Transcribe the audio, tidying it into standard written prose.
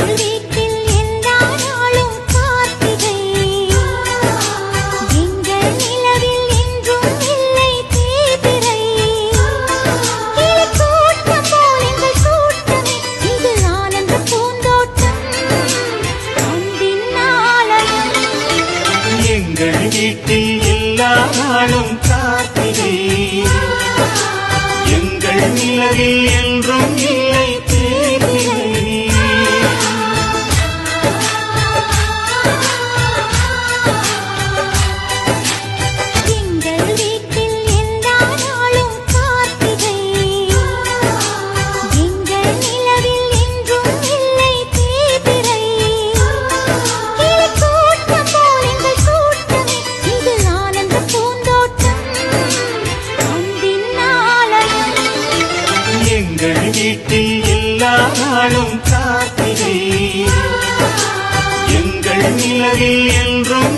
வீட்டில் எல்லா நாளும் காத்திரை எங்கள் நிலவில் என்றும் இல்லை தேய்பிறை வீட்டில் எல்லா நாளும் காத்திரை எங்கள் நிலவில் என்றும்